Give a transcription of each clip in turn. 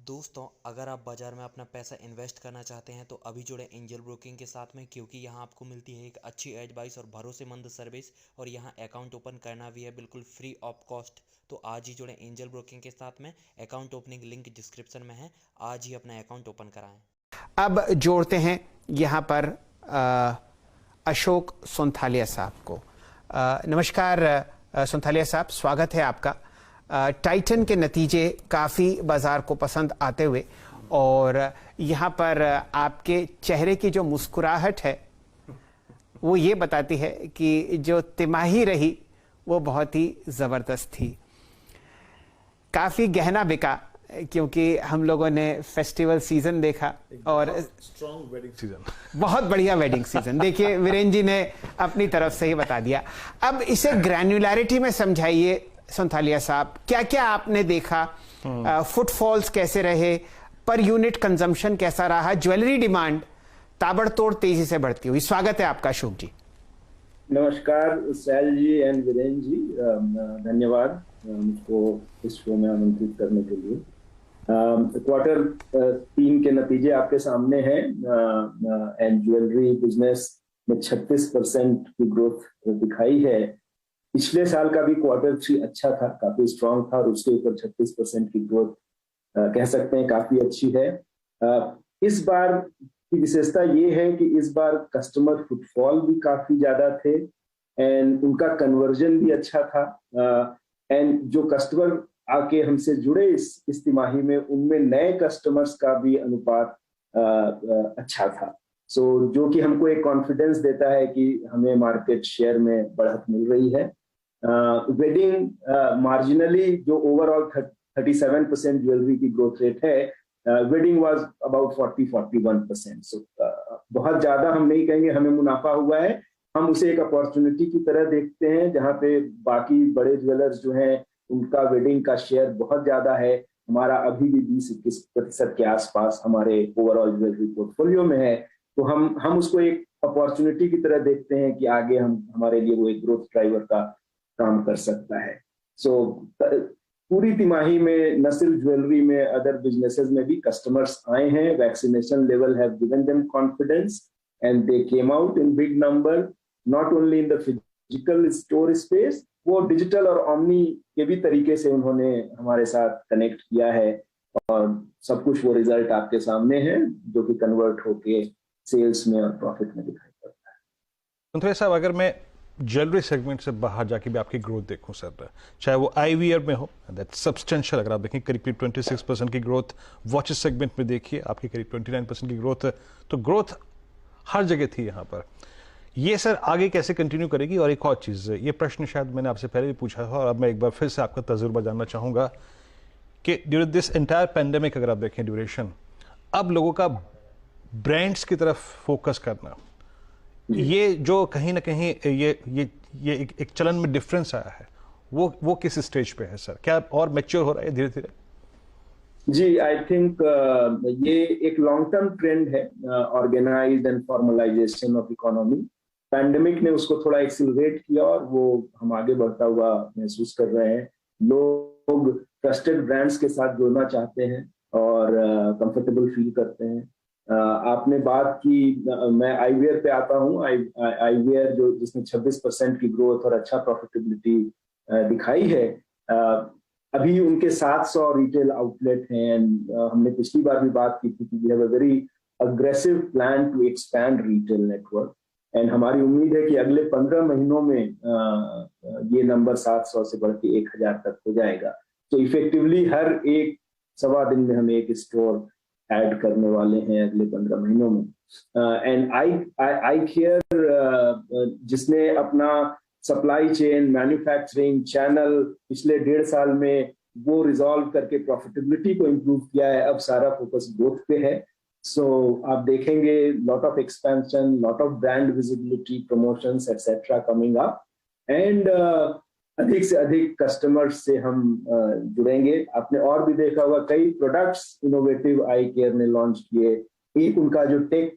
दोस्तों, अगर आप बाज़ार में अपना पैसा इन्वेस्ट करना चाहते हैं तो अभी जुड़े एंजल ब्रोकिंग के साथ में, क्योंकि यहाँ आपको मिलती है एक अच्छी एडवाइस और भरोसेमंद सर्विस, और यहाँ अकाउंट ओपन करना भी है बिल्कुल फ्री ऑफ कॉस्ट। तो आज ही जुड़े एंजल ब्रोकिंग के साथ में। अकाउंट ओपनिंग लिंक डिस्क्रिप्शन में है। आज ही अपना अकाउंट ओपन कराएं। अब जोड़ते हैं यहाँ पर अशोक सोंथालिया साहब को। नमस्कार सोंथालिया साहब, स्वागत है आपका। टाइटन के नतीजे काफ़ी बाज़ार को पसंद आते हुए, और यहाँ पर आपके चेहरे की जो मुस्कुराहट है वो ये बताती है कि जो तिमाही रही वो बहुत ही ज़बरदस्त थी। काफ़ी गहना बिका, क्योंकि हम लोगों ने फेस्टिवल सीजन देखा और स्ट्रॉन्ग वेडिंग सीजन, बहुत बढ़िया वेडिंग सीजन। देखिए, वीरेंद्र जी ने अपनी तरफ से ही बता दिया। अब इसे ग्रैन्युलैरिटी में समझाइए सोंथालिया साहब, क्या क्या आपने देखा? फुटफॉल्स कैसे रहे? पर यूनिट कंजम्पशन कैसा रहा? ज्वेलरी डिमांड ताबड़तोड़ तेजी से बढ़ती हुई। स्वागत है आपका अशोक जी। नमस्कार cell ji and Virendra ji, धन्यवाद मुझको इस शो में आमंत्रित करने के लिए। क्वार्टर 3 के नतीजे आपके सामने हैं एंड ज्वेलरी बिजनेस में 36% की ग्रोथ दिखाई है। पिछले साल का भी क्वार्टर 3 अच्छा था, काफी स्ट्रांग था, और उसके ऊपर 36% की ग्रोथ कह सकते हैं काफी अच्छी है। इस बार की विशेषता ये है कि इस बार कस्टमर फुटफॉल भी काफी ज्यादा थे एंड उनका कन्वर्जन भी अच्छा था। एंड जो कस्टमर आके हमसे जुड़े इस तिमाही में, उनमें नए कस्टमर्स का भी अनुपात अच्छा था। जो कि हमको एक कॉन्फिडेंस देता है कि हमें मार्केट शेयर में बढ़त मिल रही है। वेडिंग मार्जिनली जो ओवरऑल 37% ज्वेलरी की ग्रोथ रेट है, वेडिंग वाज अबाउट 40-41%। बहुत ज्यादा हम नहीं कहेंगे हमें मुनाफा हुआ है, हम उसे एक अपॉर्चुनिटी की तरह देखते हैं, जहां पे बाकी बड़े ज्वेलर्स जो हैं उनका वेडिंग का शेयर बहुत ज्यादा है। हमारा अभी भी 20-21% के आसपास हमारे ओवरऑल ज्वेलरी पोर्टफोलियो में है। तो हम उसको एक अपॉर्चुनिटी की तरह देखते हैं कि आगे हमारे लिए वो एक ग्रोथ ड्राइवर का काम कर सकता है। पूरी तिमाही में न सिर्फ ज्वेलरी में, अदर बिजनेसेस में भी कस्टमर्स आए हैं। Vaccination level have given them confidence and they came out in big number, not only in the physical store space, वो डिजिटल और ओमनी के भी तरीके से उन्होंने हमारे साथ कनेक्ट किया है, और सब कुछ वो रिजल्ट आपके सामने है जो कि कन्वर्ट होके सेल्स में और प्रॉफिट में दिखाई पड़ता है। सोंथालिया साहब, अगर मैं ज्वेलरी सेगमेंट से बाहर जाके भी आपकी ग्रोथ देखूं सर, चाहे वो आईवीआर में हो, दैट सब्सटेंशियल, अगर आप देखें करीब 26% की ग्रोथ, वॉचेस सेगमेंट में देखिए आपकी करीब 29% की ग्रोथ है। तो ग्रोथ हर जगह थी यहाँ पर। ये सर आगे कैसे कंटिन्यू करेगी? और एक और चीज़, ये प्रश्न शायद मैंने आपसे पहले भी पूछा था और अब मैं एक बार फिर से आपका तजुर्बा जानना चाहूँगा कि ड्यूरिंग दिस एंटायर पैंडेमिक, अगर आप देखें ड्यूरेशन, अब लोगों का ब्रांड्स की तरफ फोकस करना, ये जो कहीं ना कहीं ये एक चलन में डिफरेंस आया है, वो किस स्टेज पे है सर? क्या और मैच्योर हो रहा है धीरे धीरे? जी, आई थिंक ये एक लॉन्ग टर्म ट्रेंड है, organised and formalisation of economy. Pandemic ने उसको थोड़ा एक्सिलरेट किया और वो हम आगे बढ़ता हुआ महसूस कर रहे हैं। लोग ट्रस्टेड ब्रांड्स के साथ जुड़ना चाहते हैं और कंफर्टेबल फील करते हैं। आपने बात की, मैं आईवीआर पे आता हूँ। आईवीआर जिसमें 26% की ग्रोथ और अच्छा प्रॉफिटेबिलिटी दिखाई है, अभी उनके 700 रिटेल आउटलेट हैं। हमने पिछली बार भी बात की थी कि we have a very aggressive plan to expand retail network, and हमारी उम्मीद है कि अगले 15 महीनों में ये नंबर 700 से बढ़ के 1000 तक हो जाएगा। तो इफेक्टिवली हर एक सवा दिन में हम एक स्टोर ऐड करने वाले हैं अगले 15 महीनों में। एंड आई केयर जिसने अपना सप्लाई चेन, मैन्युफैक्चरिंग चैनल पिछले 1.5 साल में वो रिजॉल्व करके प्रॉफिटेबिलिटी को इम्प्रूव किया है, अब सारा फोकस ग्रोथ पे है। आप देखेंगे lot of expansion, lot of brand visibility, promotions etcetera coming up, and अधिक से अधिक कस्टमर्स से हम जुड़ेंगे। आपने और भी देखा होगा कई प्रोडक्ट्स इनोवेटिव आई केयर ने लॉन्च किए। एक उनका जो टेक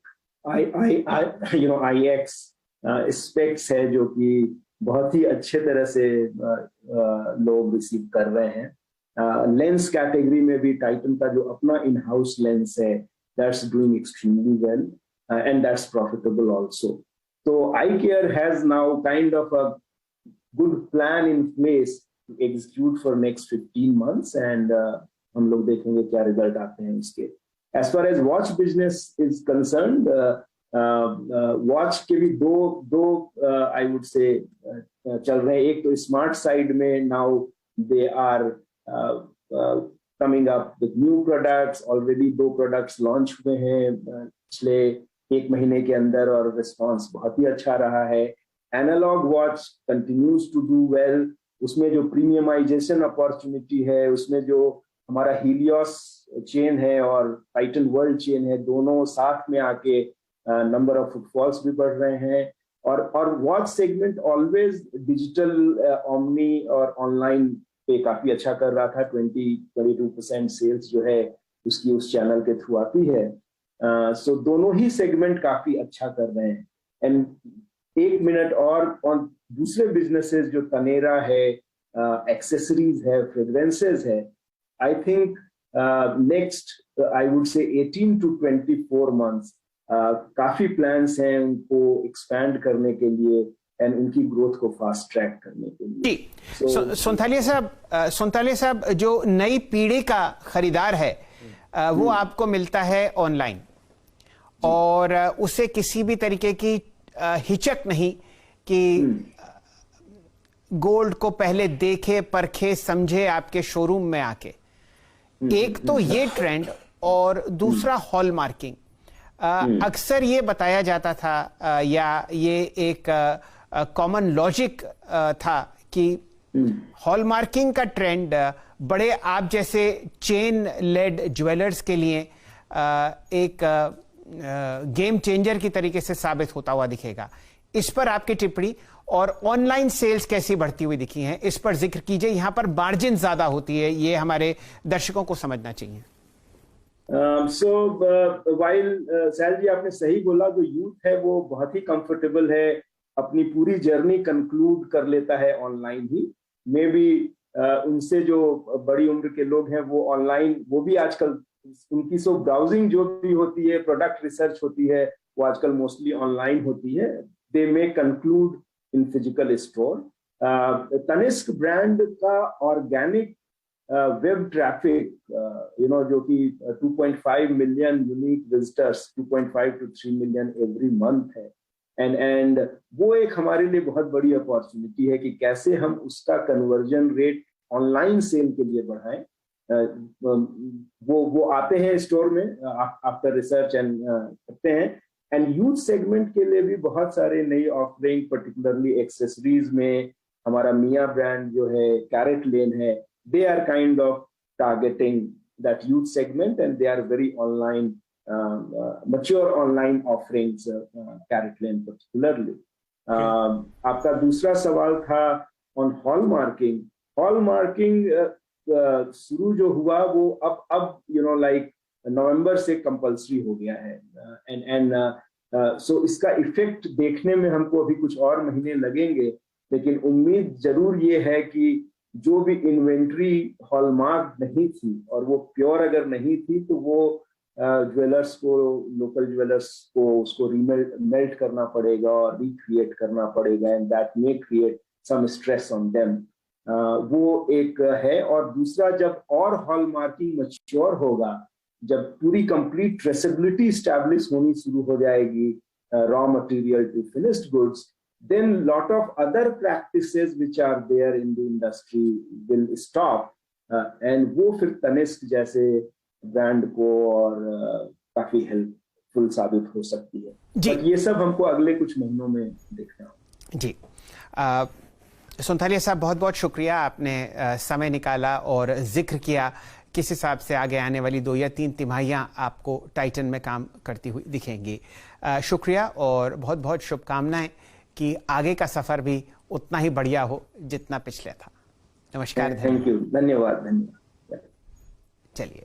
IX स्पेक्स है, जो कि बहुत ही अच्छे तरह से लोग रिसीव कर रहे हैं। लेंस कैटेगरी में भी टाइटन का जो अपना इन हाउस लेंस है, that's doing extremely well and that's profitable also. तो eye care has now kind of a good plan in place to execute for next 15 months and हम लोग देखेंगे क्या रिजल्ट आते हैं उसके. As far as watch business is concerned, watch के भी दो आई वुड से चल रहे हैं. एक तो स्मार्ट साइड में now they are coming up with new products. Already 2 products launch हुए हैं पिछले 1 महीने के अंदर और रिस्पॉन्स बहुत ही अच्छा रहा है. Analogue watch continues to do well. उसमें जो प्रीमियमाइजेशन अपॉर्चुनिटी है, उसमें जो हमारा हीलियोस चेन है और टाइटन वर्ल्ड चेन है, दोनों साथ में आके नंबर ऑफ फुटफॉल्स भी बढ़ रहे हैं. और watch segment always digital omni और ऑनलाइन पे काफी अच्छा कर रहा था. 22% सेल्स जो है उसकी उस चैनल के थ्रू आती है. सो दोनों ही सेगमेंट काफी अच्छा कर रहे हैं. एंड 1 मिनट और दूसरे बिजनेसेस जो तनेरा है, एक्सेसरीज है, फ्रेग्रेंसेस है, I think next I would say 18 to 24 months काफी प्लान्स हैं उनको एक्सपैंड करने के लिए एंड उनकी ग्रोथ को फास्ट ट्रैक करने के लिए. जी. सोनथालिया साहब, जो नई पीढ़ी का खरीदार है वो आपको मिलता है ऑनलाइन और उसे किसी भी तरीके की हिचक नहीं कि गोल्ड को पहले देखे, परखे, समझे आपके शोरूम में आके. एक तो ये ट्रेंड और दूसरा हॉलमार्किंग. अक्सर ये बताया जाता था या ये एक कॉमन लॉजिक था कि हॉलमार्किंग का ट्रेंड बड़े आप जैसे चेन लेड ज्वेलर्स के लिए एक गेम चेंजर की तरीके से साबित होता हुआ दिखेगा. इस पर आपकी टिप्पणी. और ऑनलाइन सेल्स कैसी बढ़ती हुई दिखी हैं, इस पर जिक्र कीजिए. यहां पर मार्जिन ज्यादा होती है, ये हमारे दर्शकों को समझना चाहिए. वाइल सैल जी आपने सही बोला, जो यूथ है वो बहुत ही कंफर्टेबल है, अपनी पूरी जर्नी कंक्लूड कर लेता है ऑनलाइन ही. मे बी उनसे जो बड़ी उम्र के लोग हैं वो ऑनलाइन, वो भी आजकल उनकी सो ब्राउजिंग जो भी होती है, प्रोडक्ट रिसर्च होती है, वो आजकल मोस्टली ऑनलाइन होती है. They may conclude in physical store. Tanishq brand का ऑर्गेनिक वेब ट्रैफिक जो कि 2.5 million unique visitors, 2.5 to 3 million every month है. एंड वो एक हमारे लिए बहुत बड़ी अपॉर्चुनिटी है कि कैसे हम उसका कन्वर्जन रेट ऑनलाइन सेल के लिए बढ़ाएं. वो आते हैं स्टोर में आफ्टर रिसर्च एंड करते हैं. एंड यूथ सेगमेंट के लिए भी बहुत सारे नई ऑफरिंग, पर्टिकुलरली एक्सेसरीज में हमारा मिया ब्रांड जो है, कैरेट लेन है, they are kind of targeting that youth segment and they are very online, mature online offerings, Carrot Lane particularly. आपका दूसरा सवाल था on hallmarking. Hallmarking शुरू जो हुआ वो अब like नवंबर से कंपल्सरी हो गया है. एंड सो इसका इफेक्ट देखने में हमको अभी कुछ और महीने लगेंगे, लेकिन उम्मीद जरूर ये है कि जो भी इन्वेंट्री हॉलमार्क नहीं थी और वो प्योर अगर नहीं थी तो वो ज्वेलर्स को, लोकल ज्वेलर्स को उसको रीमेल्ट करना पड़ेगा और रिक्रिएट करना पड़ेगा and that may create some stress on them. वो एक है. और दूसरा, जब और हॉलमार्किंग मैच्योर होगा, जब पूरी कंप्लीट ट्रेसेबिलिटी स्टैब्लिश होनी शुरू हो जाएगी, raw material to finished goods, then lot of other practices which are there in the industry will stop and वो फिर तनिष्क जैसे ब्रांड को और काफी हेल्पफुल साबित हो सकती है. बट ये सब हमको अगले कुछ महीनों में देखना होगा. जी. सोनथालिया साहब, बहुत बहुत शुक्रिया, आपने समय निकाला और जिक्र किया किस हिसाब से आगे आने वाली 2 या 3 तिमाहियां आपको टाइटन में काम करती हुई दिखेंगी. शुक्रिया और बहुत बहुत शुभकामनाएं कि आगे का सफर भी उतना ही बढ़िया हो जितना पिछले था. नमस्कार. Thank you. धन्यवाद. चलिए.